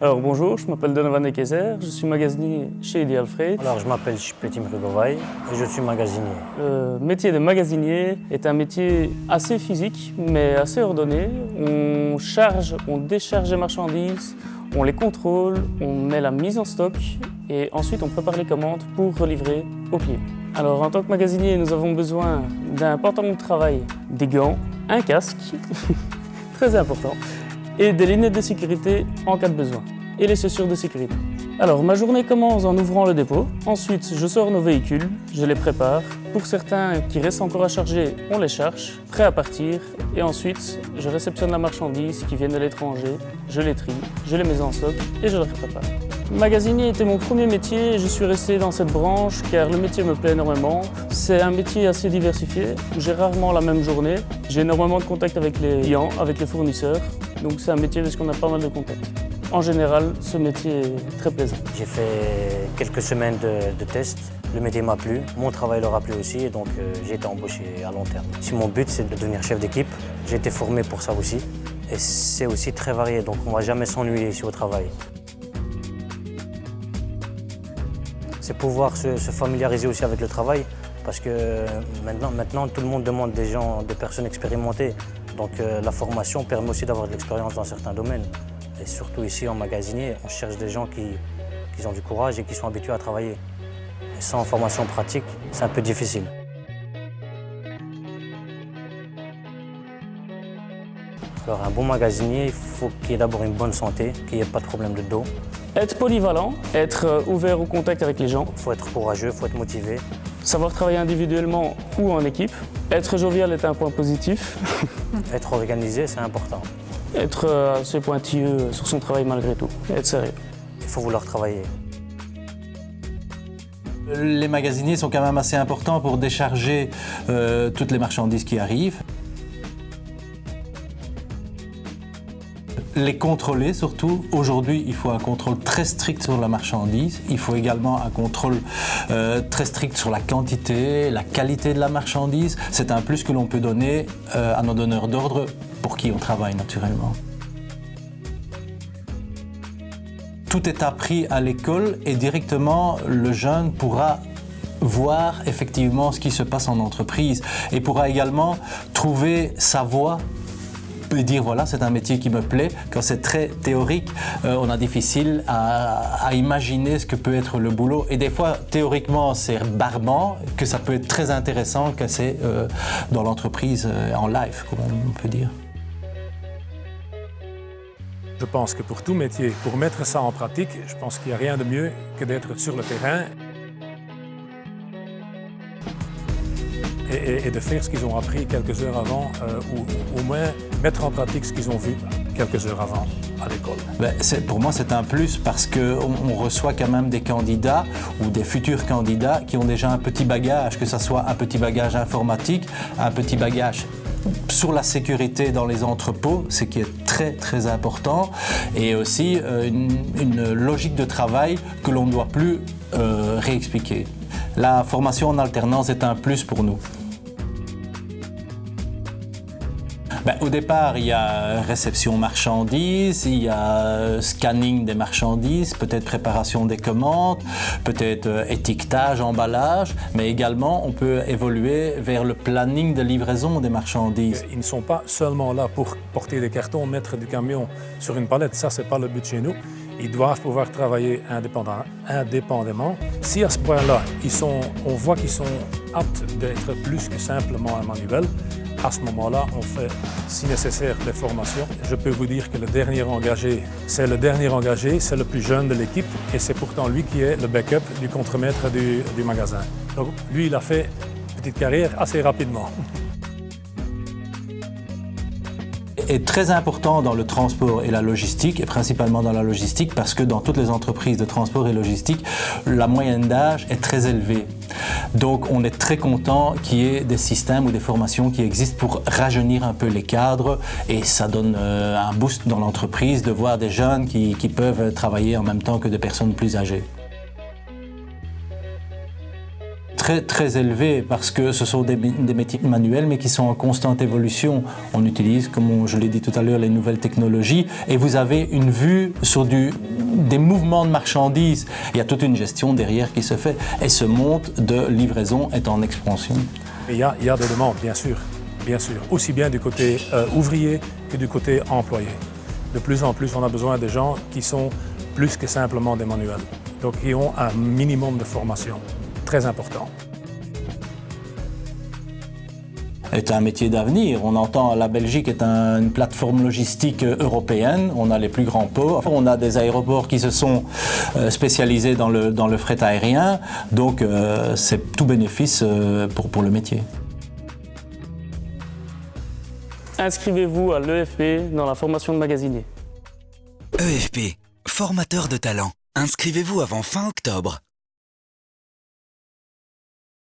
Alors bonjour, je m'appelle Donovan de Kayser, je suis magasinier chez Ideal Freight. Alors je m'appelle Petit Mrugovaï et je suis magasinier. Le métier de magasinier est un métier assez physique mais assez ordonné. On charge, on décharge les marchandises, on les contrôle, on met la mise en stock et ensuite on prépare les commandes pour relivrer au pied. Alors en tant que magasinier, nous avons besoin d'un pantalon de travail, des gants, un casque, très important, et des lunettes de sécurité en cas de besoin, et les chaussures de sécurité. Alors ma journée commence en ouvrant le dépôt, ensuite je sors nos véhicules, je les prépare. Pour certains qui restent encore à charger, on les charge, prêts à partir, et ensuite je réceptionne la marchandise qui vient de l'étranger, je les trie, je les mets en stock et je les prépare. Magasinier était mon premier métier et je suis resté dans cette branche car le métier me plaît énormément. C'est un métier assez diversifié, j'ai rarement la même journée, j'ai énormément de contacts avec les clients, avec les fournisseurs, donc c'est un métier parce qu'on a pas mal de contacts. En général, ce métier est très plaisant. J'ai fait quelques semaines de tests, le métier m'a plu, mon travail leur a plu aussi et donc j'ai été embauché à long terme. Si mon but c'est de devenir chef d'équipe, j'ai été formé pour ça aussi et c'est aussi très varié donc on ne va jamais s'ennuyer ici au travail. C'est pouvoir se familiariser aussi avec le travail parce que maintenant tout le monde demande des personnes expérimentées. Donc la formation permet aussi d'avoir de l'expérience dans certains domaines. Et surtout ici en magasinier, on cherche des gens qui ont du courage et qui sont habitués à travailler. Et sans formation pratique, c'est un peu difficile. Alors un bon magasinier, il faut qu'il y ait d'abord une bonne santé, qu'il n'y ait pas de problème de dos. Être polyvalent, être ouvert au contact avec les gens. Il faut être courageux, il faut être motivé. Savoir travailler individuellement ou en équipe. Être jovial est un point positif. Être organisé, c'est important. Être assez pointilleux sur son travail malgré tout. Être sérieux. Il faut vouloir travailler. Les magasiniers sont quand même assez importants pour décharger toutes les marchandises qui arrivent. Les contrôler surtout. Aujourd'hui, il faut un contrôle très strict sur la marchandise. Il faut également un contrôle très strict sur la quantité, la qualité de la marchandise. C'est un plus que l'on peut donner à nos donneurs d'ordre pour qui on travaille naturellement. Tout est appris à l'école et directement le jeune pourra voir effectivement ce qui se passe en entreprise et pourra également trouver sa voie et dire voilà, c'est un métier qui me plaît. Quand c'est très théorique, on a difficile à imaginer ce que peut être le boulot. Et des fois, théoriquement, c'est barbant, que ça peut être très intéressant quand c'est dans l'entreprise en live, comme on peut dire. Je pense que pour tout métier, pour mettre ça en pratique, je pense qu'il n'y a rien de mieux que d'être sur le terrain et de faire ce qu'ils ont appris quelques heures avant ou au moins mettre en pratique ce qu'ils ont vu quelques heures avant à l'école. Pour moi, c'est un plus parce qu'on reçoit quand même des candidats ou des futurs candidats qui ont déjà un petit bagage, que ce soit un petit bagage informatique, un petit bagage sur la sécurité dans les entrepôts, ce qui est très très important, et aussi une logique de travail que l'on ne doit plus réexpliquer. La formation en alternance est un plus pour nous. Au départ, il y a réception marchandises, il y a scanning des marchandises, peut-être préparation des commandes, peut-être étiquetage, emballage, mais également on peut évoluer vers le planning de livraison des marchandises. Ils ne sont pas seulement là pour porter des cartons, mettre du camion sur une palette, ça c'est pas le but chez nous. Ils doivent pouvoir travailler indépendamment. Si à ce point-là, on voit qu'ils sont aptes d'être plus que simplement un manuel, à ce moment-là, on fait, si nécessaire, des formations. Je peux vous dire que le dernier engagé, c'est le plus jeune de l'équipe et c'est pourtant lui qui est le backup du contremaître du magasin. Donc lui, il a fait une petite carrière assez rapidement. Est très important dans le transport et la logistique, et principalement dans la logistique, parce que dans toutes les entreprises de transport et logistique, la moyenne d'âge est très élevée. Donc on est très content qu'il y ait des systèmes ou des formations qui existent pour rajeunir un peu les cadres, et ça donne un boost dans l'entreprise de voir des jeunes qui peuvent travailler en même temps que des personnes plus âgées. très, très élevé parce que ce sont des métiers manuels mais qui sont en constante évolution. On utilise, comme je l'ai dit tout à l'heure, les nouvelles technologies et vous avez une vue sur des mouvements de marchandises. Il y a toute une gestion derrière qui se fait et ce monde de livraison est en expansion. Il y a des demandes, bien sûr, aussi bien du côté ouvrier que du côté employé. De plus en plus, on a besoin de gens qui sont plus que simplement des manuels, donc qui ont un minimum de formation, très important. C'est un métier d'avenir. On entend la Belgique est une plateforme logistique européenne. On a les plus grands ports. On a des aéroports qui se sont spécialisés dans le fret aérien. Donc c'est tout bénéfice pour le métier. Inscrivez-vous à l'EFP dans la formation de magasinier. EFP, formateur de talent. Inscrivez-vous avant fin octobre.